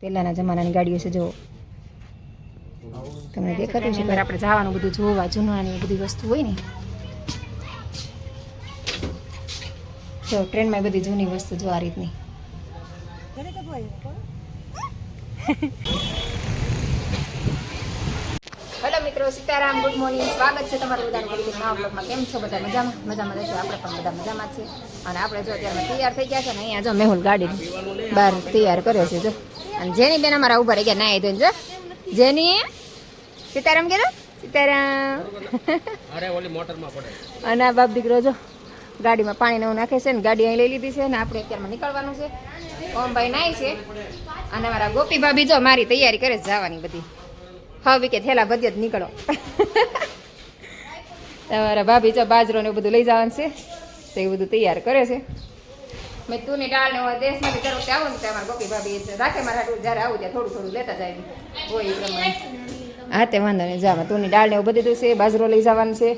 પહેલાના જમાનાની ગાડીઓ છે જો તમને દેખાતું છે પર આપણે જવાનું બધું જોવા જૂનાની બધી વસ્તુ હોય ને જો ટ્રેનમાં બધી જૂની વસ્તુ જો આ રીતની હેલો મિત્રો સીતારામ ગુડ મોર્નિંગ સ્વાગત છે તમારું બધાનું ફરીથી નવા બ્લોગમાં કેમ છો બધા મજામાં રહેશો આપણે પણ બધા મજામાં છીએ અને આપણે જો અત્યારમાં તૈયાર થઈ ગયા છે ને અહીંયા જો મેહુલ ગાડી બહાર તૈયાર કરે છે જો અને જેની બેન અમારા ઉભા રહી ગયા ના ધોઈને જો જેની સીતારામ કીધું સીતારામ અરે ઓલી મોટરમાં પડે અને આ બાપ દીકરો જો ગાડીમાં પાણી નવું નાખે છે ને ગાડી અહીં લઈ લીધી છે ને આપણે અત્યારમાં નીકળવાનું છે ઓમભાઈ નાય છે અને મારા ગોપી ભાભી જો મારી તૈયારી કરે છે જવાની બધી હવે કે થેલા બધે જ નીકળો તમારા ભાભી જો બાજરો ને એવું બધું લઈ જવાનું છે તો એ બધું તૈયાર કરે છે મેં તુંની દાળ ને દેશમાંથી જરૂર આવું ને તમારા ગોપી ભાભી રાખે મારા હાટું જ્યારે આવું ત્યાં થોડું થોડું લેતા જાય હોય એ પ્રમાણે હા તે વાંધો નહીં જામાં તુંની દાળ ને એવું બધું છે બાજરો લઈ જવાનું છે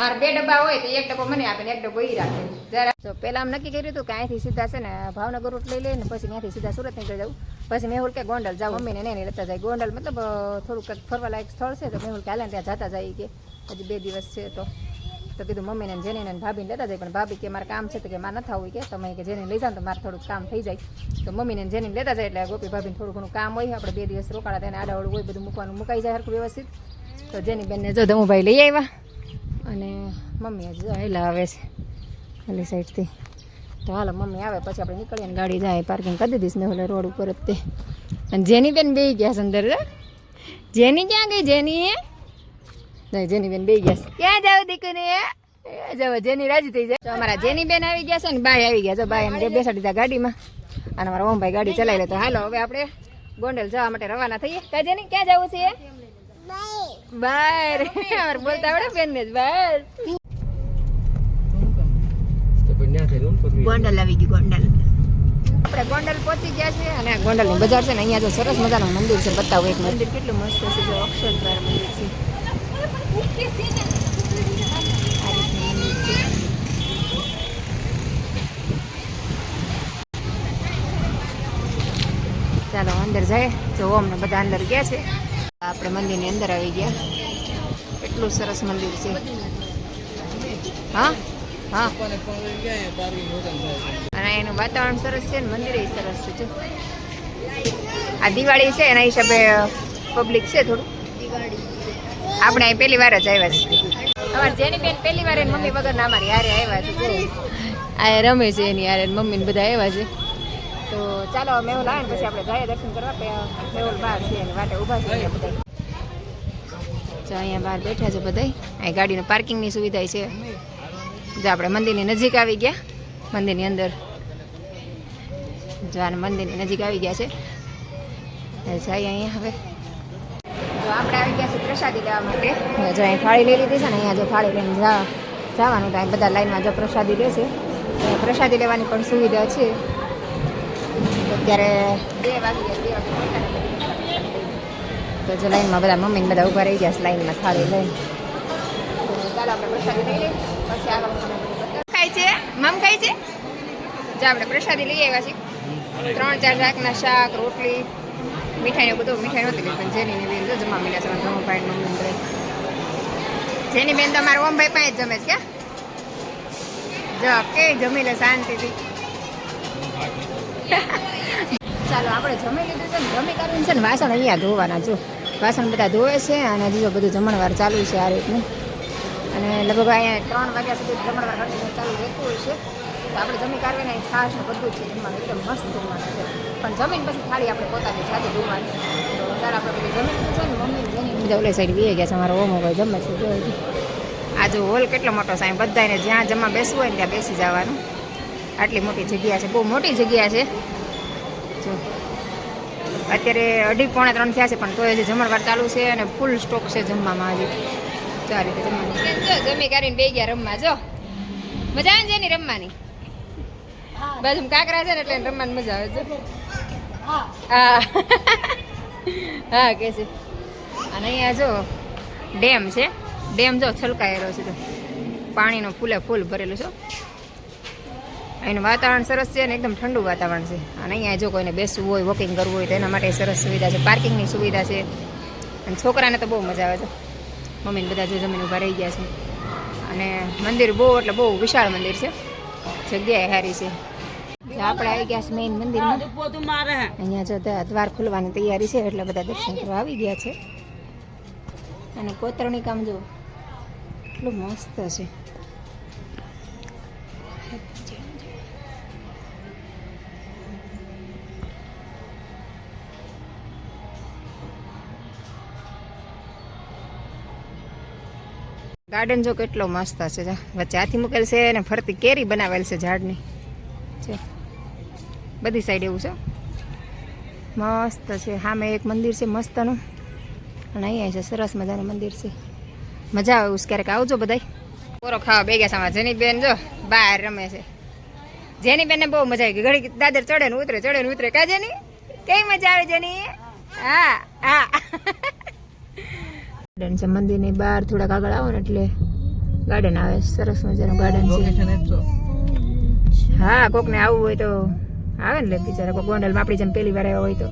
આ બે ડબ્બા હોય તો એક ડબ્બો મને આપે ને એક ડબ્બો એ રાખે જ્યારે જો પહેલાં આમ નક્કી કર્યું હતું કે અહીંથી સીધા છે ને ભાવનગર રૂટ લઈ લઈને પછી ત્યાંથી સીધા સુરત નીકળી જવું પછી મેહુલ કે ગોંડલ જાવ મમ્મીને નહીં લેતા જાય ગોંડલ મતલબ થોડુંક ફરવા લાયક સ્થળ છે તો મેહુલ કે હાલે ત્યાં જતા જાય કે હજી 2 દિવસ છે તો કીધું મમ્મીને જેનીને ભાભીને લેતા જાય પણ ભાભી કે મારે કામ છે તો કે મારે નથી આવવું કે તમે કે જેને લઈ જાવ તો મારે થોડુંક કામ થઈ જાય તો મમ્મીને જેનીને લેતા જાય એટલે ગોપી ભાભીને થોડું ઘણું કામ હોય આપણે 2 દિવસ રોકાણા તેને આડાવડું હોય બધું મૂકવાનું મુકાઈ જાય હરખું વ્યવસ્થિત તો જેની બેનને જો દમુભાઈ લઈ આવ્યા અને મમ્મી હજી હેલા આવે છે ઓલી સાઈડથી તો હાલો મમ્મી આવે પછી આપણે નીકળીએ ને ગાડી જાય પાર્કિંગ કરી દીધીશ મેં ઓલે રોડ ઉપર જ તે અને જેની બેન બેસી ગયા છે અંદર જેની ક્યાં ગઈ જેની નહીં જેની બેન બેસી ગયા છે ક્યાં જાવ દીકરી જાવ જેની રાજી થઈ જાય તો અમારા જેની બેન આવી ગયા છે ને બાય આવી ગયા છે બાય એમ બેસાડી દીધા ગાડીમાં અને અમારા ઓમભાઈ ગાડી ચલાવી લે તો હાલો હવે આપણે ગોંડલ જવા માટે રવાના થઈએ ક્યાં જેની ક્યાં જવું છે બાર બોલતા આવડે બેન ને બાર ગોંડલ આવી ગયું ગોંડલ આપણે ગોંડલ પહોંચી ગયા છે અને ગોંડલ ની બજાર છે ને અહીંયા જો સરસ મજાનું મંદિર છે બતાવું એક મંદિર કેટલું મસ્ત છે જો અક્ષરધાર મંદિર છે ચાલો અંદર જાય જો અમને બધા અંદર ગયા છે આપણે મંદિરની અંદર આવી ગયા એટલું સરસ મંદિર છે હા હા અને એનું વાતાવરણ સરસ છે ને મંદિર સરસ છે આ દિવાળી છે એના હિસાબે પબ્લિક છે થોડું આપણે અહીં પહેલી વાર જ આવ્યા છે અમારે જેની બેન પહેલી વાર એની મમ્મી વગર અમારી હારે આવ્યા છે આ રમે છે એની હારે મમ્મી ને બધા આવ્યા છે તો ચાલો મેહુલ આવે ને પછી આપણે જાય દર્શન કરવા મેહુલ બહાર છે એની વાટે ઊભા છે બધા જો અહીંયા બહાર બેઠા છે બધા અહીં ગાડીનું પાર્કિંગની સુવિધા છે જો આપણે મંદિરની નજીક આવી ગયા મંદિરની અંદર જો આને મંદિરની નજીક આવી ગયા છે જાય અહીંયા હવે જો આપણે આવી ગયા છે પ્રસાદી લેવા માટે જો અહીં થાળી લઈ લીધી છે ને અહીંયા જો થાળી લઈને જવાનું તો અહીં બધા લાઈનમાં જો પ્રસાદી લે છે પ્રસાદી લેવાની પણ સુવિધા છે અત્યારે 2 વાગી ગયા તો જો લાઈનમાં બધા મમ્મીને બધા ઊભા રહી ગયા છે લાઈનમાં થાળી લઈને તો ચાલો આપણે પ્રસાદી લઈ લઈએ પછી આગળ ખાય છે મમ ખાય છે જો આપણે પ્રસાદી લઈ આવ્યા છીએ 3-4 શાકના શાક રોટલી મીઠાઈ બધું મીઠાઈ નહોતી લીધી પણ જેની બેન જો જમા મળ્યા છે ધમભાઈ મમ્મી જેની બેન તો અમારા ઓમભાઈ પાસે જ જમે છે ક્યાં જો કેવી જમી લે શાંતિથી ચાલો આપણે જમી લીધું છે ને જમી કરીને છે ને વાસણ અહીંયા ધોવાના જો વાસણ બધા ધોવે છે અને બીજો બધું જમણવાર ચાલુ છે આ રીતનું અને લગભગ અહીંયા 3 વાગ્યા સુધી જમણવાર કન્ટિન્યુ ચાલુ રહેતું હોય છે તો આપણે જમી કાઢવીને અહીં છાશ ને બધું છે જમવાનું એકદમ મસ્ત જમવાનું છે પણ જમીન પછી થાળી આપણે પોતાની જાતે ધોવાની તો ચાલો આપણે બધું જમી લીધું છે ને મમ્મી જેની બીજા ઓલે સાઈડ વી ગયા છે અમારો ઓમોભાઈ જમે છે જો આ જો હોલ કેટલો મોટો છે બધાને જ્યાં જમવા બેસવું હોય ને ત્યાં બેસી જવાનું આટલી મોટી જગ્યા છે બહુ મોટી જગ્યા છે જો અત્યારે 2:30-3 થયા છે પણ તોય હજી જમણવાર ચાલુ છે અને ફૂલ સ્ટોક છે જમવામાં હજી તો આ રીતે જમવાનું જો જમી કરીને બે ગયા રમવા જો મજા આવે છે એની રમવાની બાજુ કાકરા છે ને એટલે રમવાની મજા આવે છે હા હા કે છે અને અહીંયા જો ડેમ છે ડેમ જો છલકાયેલો છે તો પાણીનો ફૂલે ફૂલ ભરેલું છે અહીંનું વાતાવરણ સરસ છે અને એકદમ ઠંડુ વાતાવરણ છે. અને અહીંયા જો કોઈને બેસવું હોય, વોકિંગ કરવું હોય તો એના માટે સરસ સુવિધા છે. પાર્કિંગની સુવિધા છે. અને છોકરાને તો બહુ મજા આવે છે. મમ્મીને બધા જો જમીન ઊભા રહી ગયા છે. અને મંદિર બહુ એટલે બહુ વિશાળ મંદિર છે. જગ્યાએ સારી છે. આપણે આવી ગયા છે મેઇન મંદિરમાં. અહીંયા જો દ્વાર ખુલવાની તૈયારી છે એટલે બધા દર્શન કરવા આવી ગયા છે. અને કોતરણી કામ જો એટલું મસ્ત છે. ગાર્ડન જો કેટલો મસ્ત છે. વચ્ચે હાથી મૂકેલ છે અને ફરતી કેરી બનાવેલ છે ઝાડની છે. બધી સાઈડ એવું છે. મસ્ત છે. સામે એક મંદિર છે મસ્તનું. અને અહીંયા છે સરસ મજાનું મંદિર છે. મજા આવે એવું ક્યારેક આવજો બધાય. પોરો ખાવા બે ગયા સામા. જેની બેન જો બહાર રમે છે. જેની બેનને બહુ મજા આવી ગઈ. ઘડી દાદર ચડે ને ઉતરે કા જેની કઈ મજા આવે જેની? હા હા. ગાર્ડન છે મંદિરની બહાર થોડાક આગળ આવો ને એટલે ગાર્ડન આવે. સરસ મજાનું ગાર્ડન છે. હા કોકને આવવું હોય તો આવે ને લે બિચારા કોઈ ગોંડલમાં આપણી જેમ પહેલી વાર આવ્યા હોય તો.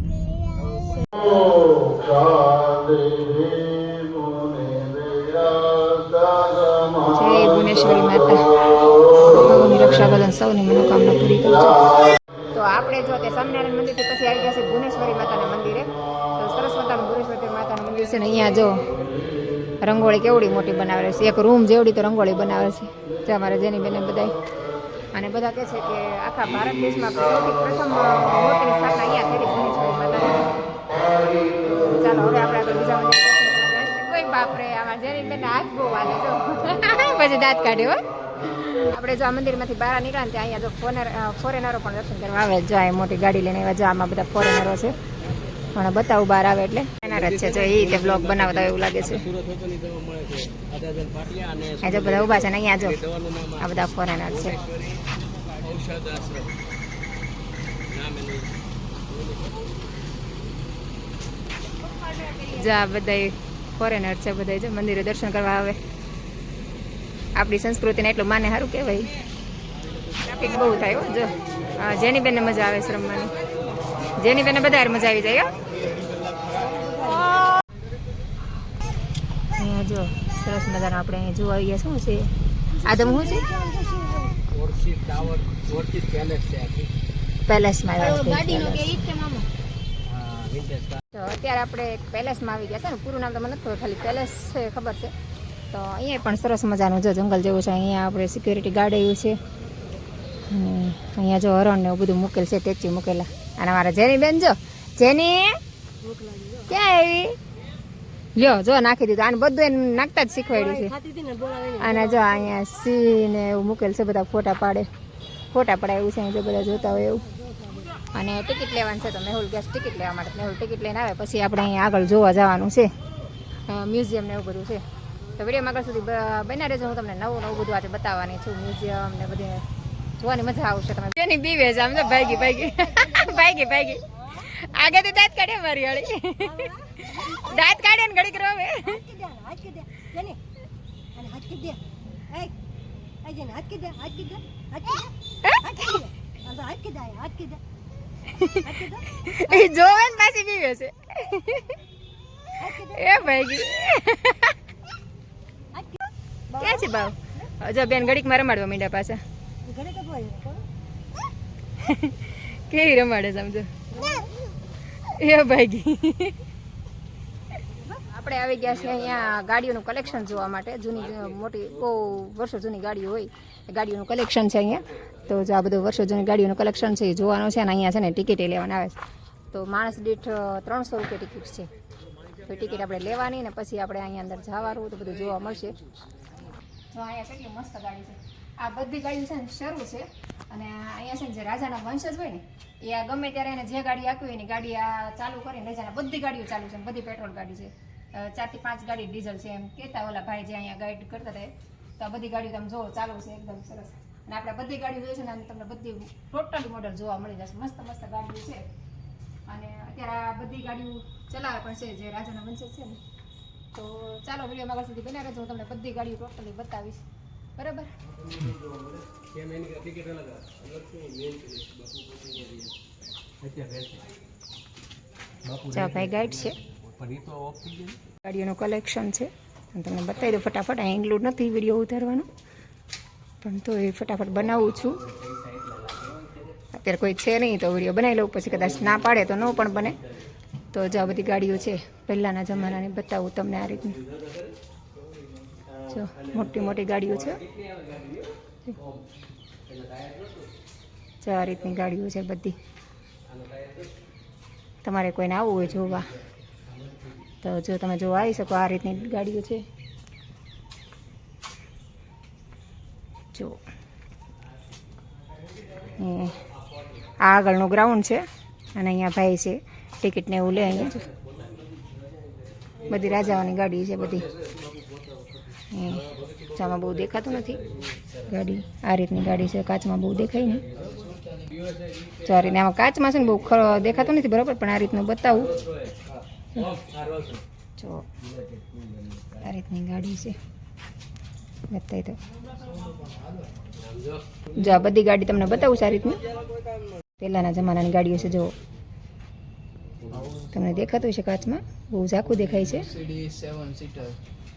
જય ભુવનેશ્વરી માતા, ભગવાનની રક્ષા કરજો, સૌની મનોકામના પૂરી કરજો. તો આપણે જો કે સ્વામિનારાયણ મંદિરથી પછી આવી ગયા છે ભુવનેશ્વરી માતાના મંદિરે. તો સરસ મજાનું ભુવનેશ્વરી માતાનું મંદિર છે ને અહીંયા જો રંગોળી કેવડી મોટી બનાવેલી છે. એક રૂમ જેવડી તો રંગોળી બનાવે છે. જે અમારા જેની બેને બધાય. અને બધા કહે છે કે આખા ભારત દેશમાં સૌથી પ્રથમ મૂર્તિની સ્થાપના અહીંયા થઈ ભુવનેશ્વરી માતાની. ચાલો હવે આપણે આગળ બીજા મંદિર કોઈ બાપરે અમારા જેની બેન હાથ બહુ વાલે જો પછી દાંત કાઢ્યો. આપણે જો આ મંદિરમાંથી બહાર નીકળ્યા ને ત્યાં અહીંયા જો ફોરેનરો પણ દર્શન કરવા આવે. જો આ મોટી ગાડી લઈને આવ્યા. જો આમાં બધા ફોરેનરો છે પણ બતાવું બહાર આવે એટલે એના જ છે. જો એ રીતે બ્લોગ બનાવતા એવું લાગે છે. આ જો બધા ઊભા છે ને અહીંયા જો આ બધા ફોરેનર છે. જો આ બધા ફોરેનર છે. બધા જો મંદિરે દર્શન કરવા આવે. આપણી સંસ્કૃતિને એટલું માને સારું કહેવાય. ટ્રાફિક બહુ થાય હો. જો જેની બેનને મજા આવે છે રમવાની. જેની બેનને બધા મજા આવી જાય. અહીંયા જો સરસ મજાનો આપણે અહીંયા જોવા આવી ગયા. શું છે આદમ? શું છે? પેલેસમાં આવ્યા તો અત્યારે આપણે એક પેલેસમાં આવી ગયા છે ને. પૂરું નામ તો મને નથી ખબર, ખાલી પેલેસ છે ખબર છે. તો અહીંયા પણ સરસ મજાનું જો જંગલ જેવું છે. અહીંયા આપણે સિક્યુરિટી ગાર્ડ આવ્યું છે. અને અહીંયા જો હરણ ને એવું બધું મૂકેલ છે. ટેચી મૂકેલા. અને મારા જેની બેન જો જેની ક્યાં આવી લ્યો જો નાખી દીધું. આને બધું એને નાખતા જ શીખવાડ્યું છે. અને જો અહીંયા સિંહ ને એવું મૂકેલ છે. બધા ફોટા પડાય એવું છે. જો બધા જોતા હોય એવું. અને ટિકિટ લેવાની છે તો મેહુલ ગેસ ટિકિટ લેવા માટે. મેહુલ ટિકિટ લઈને આવે પછી આપણે અહીંયા આગળ જોવા જવાનું છે. મ્યુઝિયમ ને એવું બધું છે. તો વિડીયોમાં આગળ સુધી બના રહેજો. હું તમને નવું બધું આજે બતાવવાની છું. મ્યુઝિયમ ને બધે જોવાની મજા આવશે. તમે બેની બીવે છે આમ તો ભાગી આગળથી દાંત કાઢે મારી વાળી. દાંત કાઢે ને ઘડીક રોવે. એ જોવે ને પાછી બીવે છે. એ ભાગી ક્યાં છે બાવ? જો બેન ઘડીકમાં રમાડવા માંડ્યા પાછા. કેવી રમાડે સમજો. એ ભાગી આપણે આવી ગયા છે અહીંયા ગાડીઓનું કલેક્શન જોવા માટે. જૂની મોટી બહુ વર્ષો જૂની ગાડીઓ હોય એ ગાડીઓનું કલેક્શન છે અહીંયા. તો જો આ બધું વર્ષો જૂની ગાડીઓનું કલેક્શન છે એ જોવાનું છે. અને અહીંયા છે ને ટિકિટ લેવાના આવે છે. તો માણસ દીઠ 300 રૂપિયા ટિકિટ છે. તો ટિકિટ આપણે લેવાની ને પછી આપણે અહીંયા અંદર જવાનું તો બધું જોવા મળશે. તો અહીંયા કેટલી મસ્ત ગાડી છે. આ બધી ગાડીઓ છે ને શરૂ છે. અને અહીંયા છે ને જે રાજાના વંશજ હોય ને એ આ ગમે ત્યારે એને જે ગાડી આપી હોય એની ગાડી આ ચાલુ કરીને લઈ જાય. બધી ગાડીઓ ચાલુ છે. બધી પેટ્રોલ ગાડી છે. 4 થી 5 ગાડી ડીઝલ છે એમ કહેતા ઓલા ભાઈ જે અહીંયા ગાઈડ કરતા હતા. તો આ બધી ગાડીઓ તમે જોવો ચાલુ છે એકદમ સરસ. અને આપણે બધી ગાડીઓ જોઈએ છે ને તમને બધી ટોટલી મોડલ જોવા મળી જશે. મસ્ત મસ્ત ગાડીઓ છે. અને અત્યારે આ બધી ગાડીઓ ચલાવે પણ છે જે રાજાના વંશજ છે ને. તો ચાલો વિડીયોમાં આગળ સુધી બન્યા રહેજો. હું તમને બધી ગાડીઓ ટોટલી બતાવીશ. બરાબર. કેમ એની ટિકિટ અલગ મેન અત્યારે ચા ભાઈ ગાઈડ છે, પણ એ તો ઓફ થઈ ગયું. ગાડીઓનું કલેક્શન છે. હું તમને બતાવી દઉં ફટાફટ. અહીં ઇન્ક્લુડ નથી વિડીયો ઉતારવાનો, પણ તો એ ફટાફટ બનાવું છું. અત્યારે કોઈ છે નહીં તો વિડીયો બનાવી લઉં, પછી કદાચ ના પાડે તો ન પણ બને. તો જો આ બધી ગાડીઓ છે પહેલાંના જમાનાની બતાવું તમને આ રીતની. જો મોટી મોટી ગાડીઓ છે, જો આ રીતની ગાડીઓ છે બધી. તમારે કોઈને આવવું હોય જોવા તો જો તમે જોવા આવી શકો. આ રીતની ગાડીઓ છે. જો આ આગળનું ગ્રાઉન્ડ છે અને અહીંયા ભાઈ છે ટિકિટને એવું લે. અહીંયા જો બધી રાજાઓની ગાડી છે બધી. કાચમાં બહુ દેખાતું નથી ગાડી. આ રીતની ગાડી છે, કાચમાં બહુ દેખાય ને. સોરી ને આમાં કાચમાં છે ને બહુ દેખાતું નથી બરાબર, પણ આ રીતનું બતાવું. જો આ રીતની ગાડી છે બતાવી તો. જો આ બધી ગાડી તમને બતાવું છે આ રીતની. પહેલાંના જમાનાની ગાડીઓ છે. જો તમને દેખાતું છે કાચમાં બહુ ઝાકું દેખાય છે.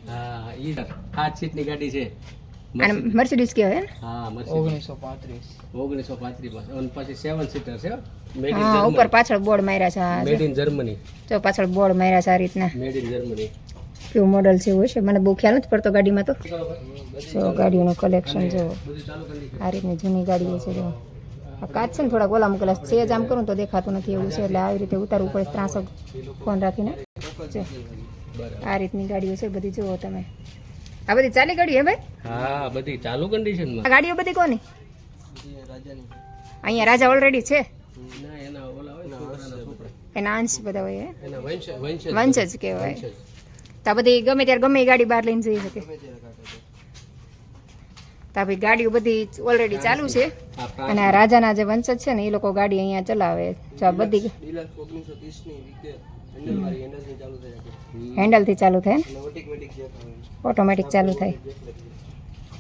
હા ઈ 8 સીટની ગાડી છે. અને મર્સિડીઝ કહેવાય ને. હા 1935 અને પછી 7 સીટર છે. હા ઉપર પાછળ બોર્ડ માર્યા છે. હા મેડ ઇન જર્મની. જો પાછળ બોર્ડ માર્યા છે આ રીતના. Made in Germany. કેવું મોડલ છે એવું છે, મને બહુ ખ્યાલ નથી પડતો ગાડીમાં. તો જો ગાડીઓનું કલેક્શન જો આ રીતની જૂની ગાડીઓ છે. જો આ કાચ છે ને થોડાક ઓલા મૂકેલા છે, જ આમ કરું તો દેખાતું નથી એવું છે, એટલે આવી રીતે ઉતારવું પડે ત્રાસક ફોન રાખીને. જો આ રીતની ગાડીઓ છે બધી. જુઓ તમે, આ બધી ચાલી ગાડી હે ભાઈ? હા બધી ચાલુ કન્ડિશનમાં. આ ગાડીઓ બધી કોની? અહીંયા રાજા ઓલરેડી છે. ના એના ઓલા હોય છોકરાના છોકરા. એના અંશ બધા હોય. એના વંશ વંશ જ કહેવાય. તો આ બધી ગમે ત્યારે ગમે એ ગાડી બહાર લઈને જઈ શકે. તો આ બધી ગાડીઓ બધી ઓલરેડી ચાલુ છે. અને આ રાજાના જે વંશજ છે ને એ લોકો ગાડી અહીંયા ચલાવે. જો આ બધી હેન્ડલથી ચાલુ થાય ને, ઓટોમેટિક ચાલુ થાય.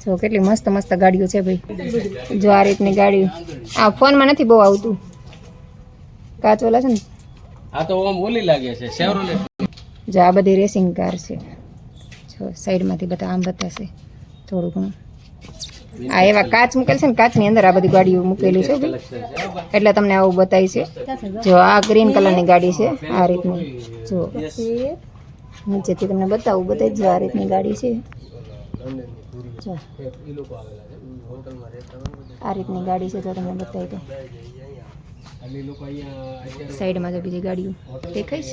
જો કેટલી મસ્ત મસ્ત ગાડીઓ છે ભાઈ. જો આ રીતની ગાડી. આ ફોનમાં નથી બહુ આવતું, કાચ ઓલા છે ને. આ તો ઓમ ઓલી લાગે છે શેવરોલેટ. જો આ બધી રેસિંગ કાર છે. જો સાઈડમાંથી બધા આમ બતાશે થોડું ઘણું. આ એવા કાચ મૂકેલ છે ને, કાચની અંદર આ બધી ગાડીઓ મૂકેલી છે ભાઈ, એટલે તમને આવું બતાવી છે. જો આ ગ્રીન કલરની ગાડી છે આ રીતની. જો નીચેથી તમને બતાવું બતાવી. જો આ રીતની ગાડી છે. જો આ રીતની ગાડી છે. જો તમને બતાવી તો સાઈડમાં જો બીજી ગાડીઓ દેખાય છે.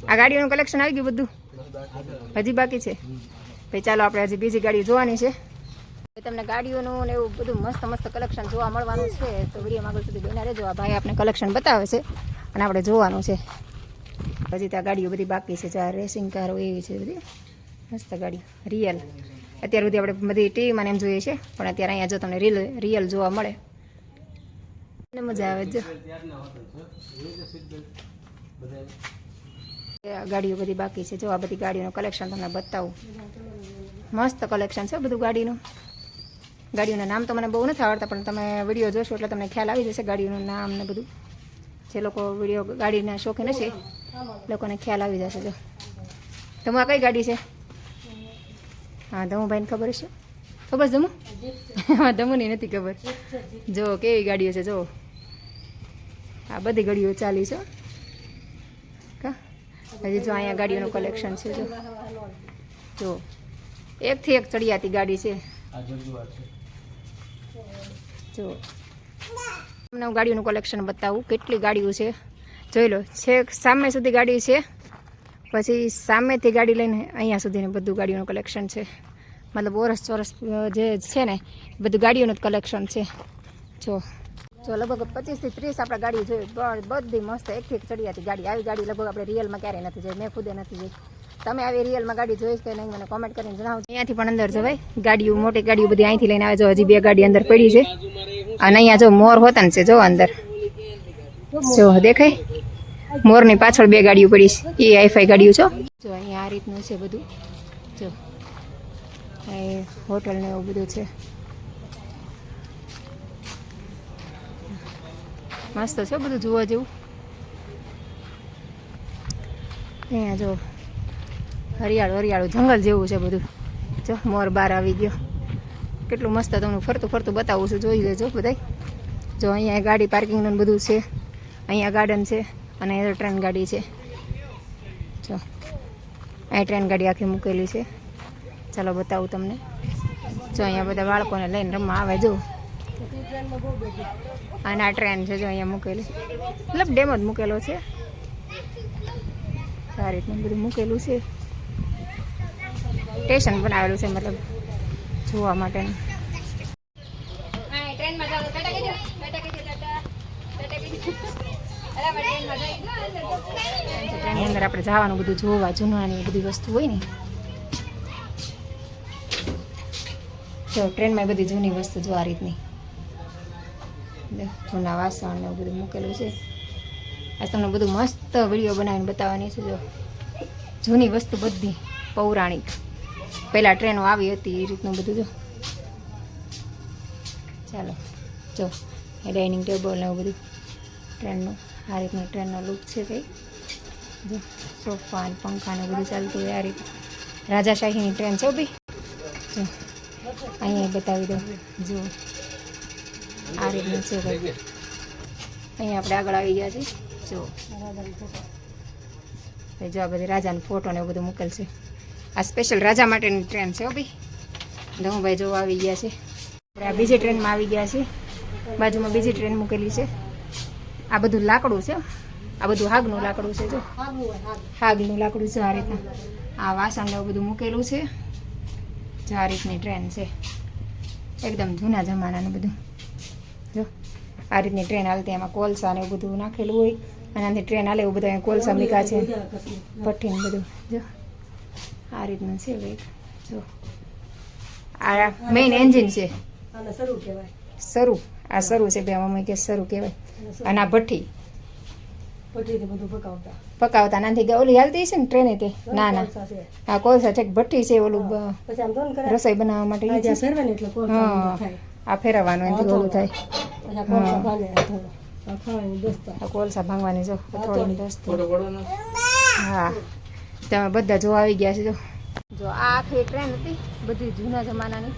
આ ગાડીઓનું કલેક્શન આવી ગયું બધું, હજી બાકી છે ભાઈ. ચાલો આપણે હજી બીજી ગાડીઓ જોવાની છે. તમને ગાડીઓનું ને એવું બધું મસ્ત મસ્ત કલેક્શન જોવા મળવાનું છે. તો વિડીયોમાં આગળ સુધી બન્યા રહેજો. આ ભાઈ આપણે કલેક્શન બતાવે છે અને આપણે જોવાનું છે. હજી ત્યાં ગાડીઓ બધી બાકી છે. આ રેસિંગ કારો એવી છે બધી મસ્ત ગાડી. રિયલ અત્યાર સુધી આપણે બધી ટીવીમાં એમ જોઈએ છે, પણ અત્યારે અહીંયા જો તમને રિયલ જોવા મળે ને મજા આવે. જો ગાડીઓ બધી બાકી છે. જો આ બધી ગાડીઓનું કલેક્શન તમને બતાવું. મસ્ત કલેક્શન છે બધું ગાડીનું. ગાડીઓના નામ તો મને બહુ નથી આવડતા, પણ તમે વિડીયો જોશો એટલે તમને ખ્યાલ આવી જશે ગાડીઓનું નામ ને બધું. જે લોકો વિડીયો ગાડીના શોખીન હશે લોકોને ખ્યાલ આવી જશે. જો તમે આ કઈ ગાડી છે? હા ધમુભાઈને ખબર છે. ખબર ધમુ? હા ધમુની નથી ખબર. જો કેવી ગાડીઓ છે. જો આ બધી ગાડીઓ ચાલી છે. કા હજી જો અહીંયા ગાડીઓનું કલેક્શન છે. જો એકથી એક ચડિયાતી ગાડી છે. જો તમને હું ગાડીઓનું કલેક્શન બતાવું. કેટલી ગાડીઓ છે જોઈ લો. છેક સામે સુધી ગાડી છે, પછી સામેથી ગાડી લઈને અહીંયા સુધીને બધું ગાડીઓનું કલેક્શન છે. મતલબ ઓરસ ચોરસ જે છે ને બધું ગાડીઓનું જ કલેક્શન છે. જો લગભગ 25 થી 30 આપણે ગાડી જોઈ. બધી મસ્ત એકથી એક ચડિયાતી ગાડી. આવી ગાડી લગભગ આપણે રિયલમાં ક્યારેય નથી જોઈ. મેં ખુદે નથી જોઈ. તમે આવી રિયલમાં ગાડી જોઈ કે નહીં મને કોમેન્ટ કરીને જણાવજો. અહીંયાથી પણ અંદર જવાય. ગાડીઓ મોટી ગાડીઓ બધી અહીંથી લઈને આવે. જો હજી 2 ગાડી અંદર પડી છે. અને અહીંયા જો મોર હોતન છે. જો અંદર જો દેખાય મોરની પાછળ 2 ગાડીઓ પડી છે એ હાઈફાઈ ગાડીઓ છો જો અહીંયા આ રીતનું છે બધું જો એ હોટલ ને એવું બધું છે મસ્ત છે બધું જોવા જેવું અહીંયા જો હરિયાળું જંગલ જેવું છે બધું જો મોર બહાર આવી ગયો કેટલું મસ્ત તમને ફરતું બતાવું છું જોઈ લેજો બધાય જો અહીંયા ગાડી પાર્કિંગનું બધું છે અહીંયા ગાર્ડન છે અને અહીંયા ટ્રેન ગાડી છે જો અહીં ટ્રેન ગાડી આખી મૂકેલી છે ચાલો બતાવું તમને જો અહીંયા બધા બાળકોને લઈને રમવા આવે જો અને આ ટ્રેન છે જો અહીંયા મૂકેલી મતલબ ડેમો જ મૂકેલો છે આ રીતનું બધું મૂકેલું છે સ્ટેશન બનાવેલું છે મતલબ જોવા માટેનું ટ્રેનની અંદર આપણે જવાનું બધું જોવા જૂનાની બધી વસ્તુ હોય ને જો ટ્રેનમાં બધી જૂની વસ્તુ જો આ રીતની જૂના વાસણ ને બધું મૂકેલું છે આ તમને બધું મસ્ત વિડીયો બનાવીને બતાવવાની છે જો જૂની વસ્તુ બધી પૌરાણિક પહેલાં ટ્રેનો આવી હતી એ રીતનું બધું જો ચાલો જો એ ડાઇનિંગ ટેબલ ને એવું બધું ટ્રેનનું આ રીતનું ટ્રેનનો લુક છે કંઈ જો સોફા ને પંખા ને બધું ચાલતું હોય આ રીતે રાજાશાહીની ટ્રેન છે ભાઈ જો અહીંયા બતાવી દઉં જો આ રીતનું છે ભાઈ અહીંયા આપણે આગળ આવી ગયા છીએ જો જો આ બધી રાજાનો ફોટો ને એવું બધું મૂકેલ છે આ સ્પેશિયલ રાજા માટેની ટ્રેન છે ભાઈ ધમભાઈ જો આવી ગયા છે આપણે આ બીજી ટ્રેનમાં આવી ગયા છીએ બાજુમાં બીજી ટ્રેન મૂકેલી છે આ બધું લાકડું છે આ બધું હાગનું લાકડું છે જો હાગનું લાકડું છે આ રીતના આ વાસણ ને એવું બધું મૂકેલું છે જો આ રીતની ટ્રેન છે એકદમ જૂના જમાનાનું બધું જો આ રીતની ટ્રેન હાલતી એમાં કોલસા ને એવું બધું નાખેલું હોય અને આનાથી ટ્રેન હાલે એવું બધા કોલસા મીકા છે ભઠ્ઠી ને બધું જો આ રીતનું છે ભાઈ જો આ મેઇન એન્જિન છે શરૂ આ શરૂ છે બે મમ્મી કે શરૂ કહેવાય અને આ ભઠ્ઠી પકાવતા નાથી ઓલી હાલતી છે ને ટ્રેને તે ના ના આ કોલસા છે ભઠ્ઠી છે ઓલું રસોઈ બનાવવા માટે હા આ ફેરવવાનું એનાથી ઓલું થાય આ કોલસા ભાંગવાની જો થોડી દસ્ત હા તમે બધા જોવા આવી ગયા છે જો આ આખી ટ્રેન હતી બધી જૂના જમાનાની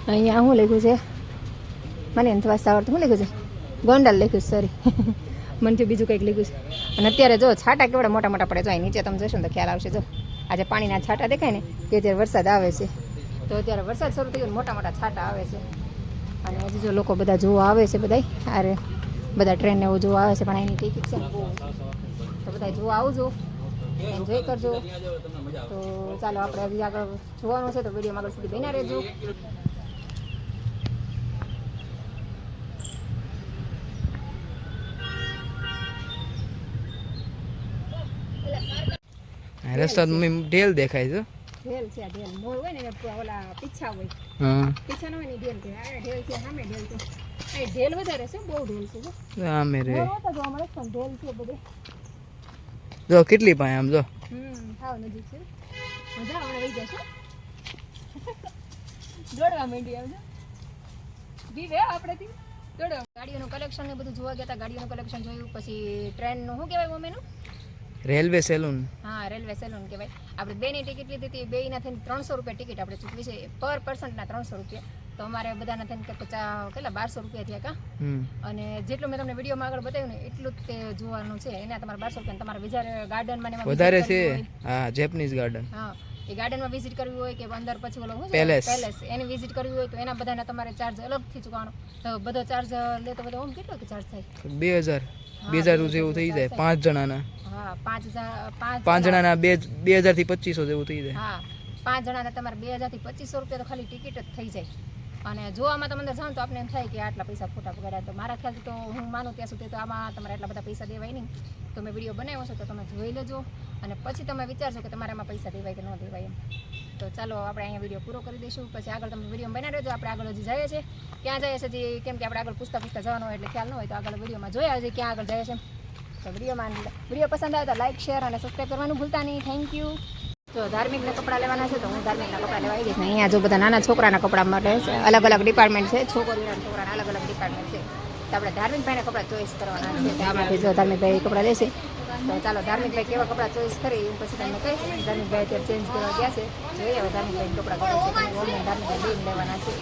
અહીંયા શું લખ્યું છે મને નથી વાંચતા આવડતું શું લખ્યું છે ગોંડલ લખ્યું સોરી મનથી બીજું કંઈક લખ્યું છે અને અત્યારે જો છાંટા કેવડા મોટા મોટા પડે જો અહીં નીચે તમે જશો ને તો ખ્યાલ આવશે જો આજે પાણીના છાંટા દેખાય ને કે અત્યારે વરસાદ આવે છે તો અત્યારે વરસાદ શરૂ થઈ ગયો મોટા મોટા છાંટા આવે છે અને હજી જો લોકો બધા જોવા આવે છે બધા અરે બધા ટ્રેનને એવું જોવા આવે છે પણ એની ટિકિટ છે તો બધા જોવા આવજો એન્જોય કરજો તો ચાલો આપણે હજી આગળ જોવાનું છે તો વિડીયોમાં આગળ સુધી બન્યા રહેજો રસ્તા મમ્મી ઢેલ દેખાય છે ઢેલ છે ઢેલ મોર હોય ને ઓલા પીછા હોય પીછા ન હોય ને ઢેલ છે આ ઢેલ છે સામે ઢેલ છે એ ઢેલ વધારે છે બહુ ઢેલ છે આમે રે તો જોવા મળે પણ ઢેલ છે બધે જો કેટલી પાસે આમ જો હાવ નજીક છે મજા આવે વહી જશે દોડવા માંડી આવજો જીવે આપણેથી દોડવા ગાડીઓનું કલેક્શન ને બધું જોવા ગયા હતા ગાડીઓનું કલેક્શન જોયું પછી ટ્રેનનું શું કહેવાય મમ્મીનું રેલવે સેલૂન હા રેલવે સેલૂન કહેવાય આપણે બેની ટિકિટ લીધી હતી બેયના થઈને 300 રૂપિયા ટિકિટ આપણે ચૂકવી છે પર પર્સનના 300 રૂપિયા તો અમારે બધાના થઈને કેટલા 1200 રૂપિયા થયા કા અને જેટલું મેં તમને વિડીયોમાં આગળ બતાવ્યું ને એટલું જ તે જોવાનું છે એના તમારે 1200 રૂપિયા તમારે બીજા ગાર્ડનમાં વધારે છે હા જેપનીઝ ગાર્ડન હા એ ગાર્ડનમાં વિઝિટ કરવી હોય કે અંદર પછી ઓલો પેલેસ એની વિઝિટ કરવી હોય તો એના બધાના તમારે ચાર્જ અલગથી ચૂકવવાનો તો બધો ચાર્જ લે તો બધો ઓમ કેટલો ચાર્જ થાય 2000 જેવું થઈ જાય 5 જણાના હા 5 જણાના 2000 થી 2500 જેવું થઈ જાય હા 5 જણાના તમારે 2000 થી 2500 રૂપિયા તો ખાલી ટિકિટ જ થઈ જાય અને જોવામાં તમે અંદર જાઓ તો આપણે એમ થાય કે આટલા પૈસા ખોટા પગાડ્યા તો મારા ખ્યાલથી તો હું માનું ત્યાં સુધી તો આમાં તમારે એટલા બધા પૈસા દેવાય નહીં તો મેં વિડીયો બનાવ્યો છે તો તમે જોઈ લેજો અને પછી તમે વિચારજો કે તમારે એમાં પૈસા દેવાય કે ન દેવાય એમ તો ચાલો આપણે અહીંયા વિડીયો પૂરો કરી દઈશું પછી આગળ તમે વિડીયો બનાવી રહેજો આપણે આગળ હજી જઈએ છીએ ક્યાં જઈએ છીએ કેમ કે આપણે આગળ પૂછતા જવાનું હોય એટલે ખ્યાલ ન હોય તો આગળ વિડીયોમાં જોયા છે ક્યાં આગળ જાય છે તો વિડીયો પસંદ આવે તો લાઈક શેર અને સબસ્ક્રાઈબ કરવાનું ભૂલતા નહીં. Thank you. જો ધાર્મિકના કપડાં લેવાના છે તો હું ધાર્મિકના કપડાં લેવા આવી ગઈશ ને અહીંયા જો બધા નાના છોકરાના કપડાં માટે છે અલગ અલગ ડિપાર્ટમેન્ટ છે. છોકરીઓના છોકરાના અલગ અલગ ડિપાર્ટમેન્ટ છે. તો આપણે ધાર્મિકભાઈના કપડાં ચોઈસ કરવાના છે. તો આમાંથી જો ધાર્મિકભાઈ કપડાં લેશે તો ચાલો ધાર્મિકભાઈ કેવા કપડાં ચોઈસ કરી એ પછી તમને કહીશ. ધાર્મિકભાઈ અત્યારે ચેન્જ કરવા ગયા છે. જોઈએ હવે ધાર્મિકભાઈ કપડાં કરે છે ઓનલાઈન ધાર્મિકભાઈ બેન લેવાના છે.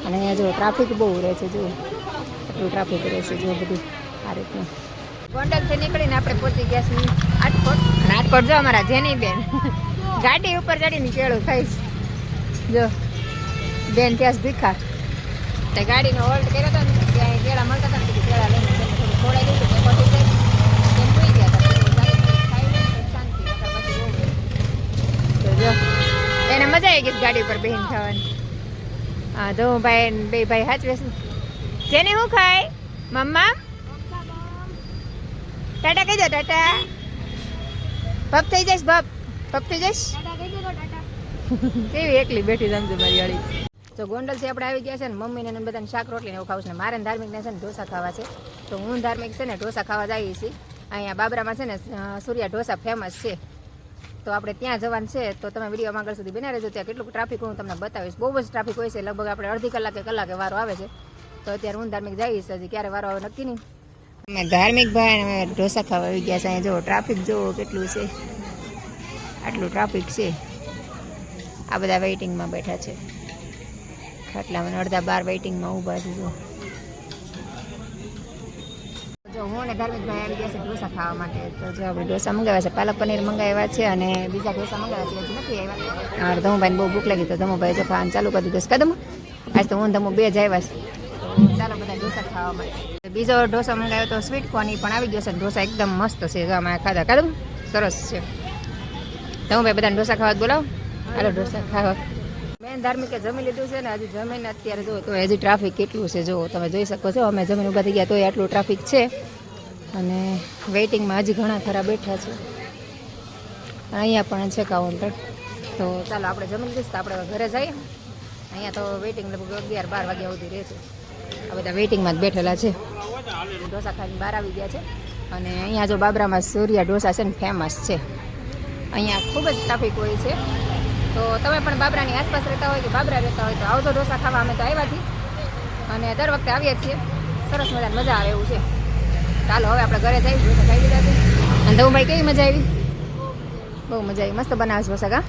અને અહીંયા જો ટ્રાફિક બહુ રહે છે. જો એટલું ટ્રાફિક રહે છે જો બધું આ રીતનું. ગોંડલથી નીકળીને આપણે પહોંચી ગયા છીએ રાજકોટ. અને રાજકોટ જો અમારા જેની બેન ગાડી ઉપર ચડીને કેળું ખાઈશ. જો બેન ત્યાં ભીખા તે ગાડીનો હોલ્ટ કર્યો હતો ને ત્યાં કેળા મળતા હતા ને કીધું કેળા લઈને તેને થોડું ખોડાઈ દીધું તે પહોંચી જાય તેમ સુઈ ગયા હતા. શાંતિ પછી તો જો એને મજા આવી ગઈ ગાડી ઉપર બેન ખાવાની. હા તો ભાઈ બે ભાઈ હાચવે છે. જેને હું ખાય મમ્મા ટાટા કહી દો ટાટા. પપ થઈ જઈશ પપ થઈ જઈશ. કેવી એકલી બેઠી સમજો મારી વાળી. તો ગોંડલથી આપણે આવી ગયા છે ને મમ્મીને ને બધાને શાક રોટલી ને એવું ખાવું છે ને મારે ધાર્મિકને છે ને ઢોસા ખાવા છે. તો હું ધાર્મિક છે ને ઢોસા ખાવા જઈએ છીએ. અહીંયા બાબરામાં છે ને સૂર્યા ઢોસા ફેમસ છે. તો આપણે ત્યાં જવાનું છે. તો તમે વિડીયોમાં આગળ સુધી બના રહેજો. ત્યાં કેટલું ટ્રાફિક હું તમને બતાવીશ. બહુ જ ટ્રાફિક હોય છે. લગભગ આપણે અડધી કલાકે વારો આવે છે. તો અત્યારે હું ધાર્મિક જઈશ. હજી ક્યારે વારો આવે નક્કી નહીં. અમે ધાર્મિક ભાઈ અમે ઢોસા ખાવા આવી ગયા છે. અહીંયા જુઓ ટ્રાફિક જુઓ કેટલું છે. આટલું ટ્રાફિક છે. આ બધા વેઇટિંગમાં બેઠા છે. ખાટલામાં અડધા બાર વેઇટિંગમાં ઊભા છે. જો હું અને ધાર્મિકભાઈ આવી ગયા છે ઢોસા ખાવા માટે. તો જો આપણે ઢોસા મંગાવ્યા છે. પાલક પનીર મંગાવ્યા છે અને બીજા ઢોસા મંગાવ્યા છે. હજી નથી આવ્યા. અને ધમુભાઈને બહુ ભૂખ લાગી તો ધમુભાઈ જો ખાવાનું ચાલુ કરી દીધું છે. કદમ આજ તો હું ધમુ બે જ આવ્યા છે. તો ચાલો બધા ઢોસા ખાવા માટે. બીજો ઢોસા મંગાવ્યો તો સ્વીટ કોર્ન પણ આવી ગયો છે. ઢોસા એકદમ મસ્ત છે. જો અમે ખાધા કદમ સરસ છે. ધમુભાઈ બધાને ઢોસા ખાવા બોલાવો. હાલો ઢોસા ખાવા. મેન ધાર્મિકે જમી લીધું છે ને હજુ જમીને અત્યારે જો તો હજી ટ્રાફિક કેટલું છે. જો તમે જોઈ શકો છો અમે જમીન ઊભા થઈ ગયા તોય આટલું ટ્રાફિક છે. અને વેઇટિંગમાં હજી ઘણા ખરા બેઠા છે. અહીંયા પણ છે કાઉન્ટર. તો ચાલો આપણે જમી લઈશું તો આપણે ઘરે જઈએ. અહીંયા તો વેઇટિંગ લગભગ 11-12 વાગ્યા સુધી રહે છે. આ બધા વેઇટિંગમાં જ બેઠેલા છે. ઢોસા ખાઈને બહાર આવી ગયા છે. અને અહીંયા જો બાબરામાં સૂર્યા ઢોસા છે ને ફેમસ છે. અહીંયા ખૂબ જ ટ્રાફિક હોય છે. તો તમે પણ બાબરાની આસપાસ રહેતા હોય કે બાબરા રહેતા હોય તો આવજો ઢોસા ખાવા. અમે તો આવ્યાથી અને દર વખતે આવીએ છીએ. સરસ મજા આવે એવું છે. ચાલો હવે આપણે ઘરે જઈએ. ઢોસા ખાઈ લીધા છે. અને ધમુભાઈ કેવી મજા આવી? બહુ મજા આવી. મસ્ત બનાવે છે ઢોસા કા.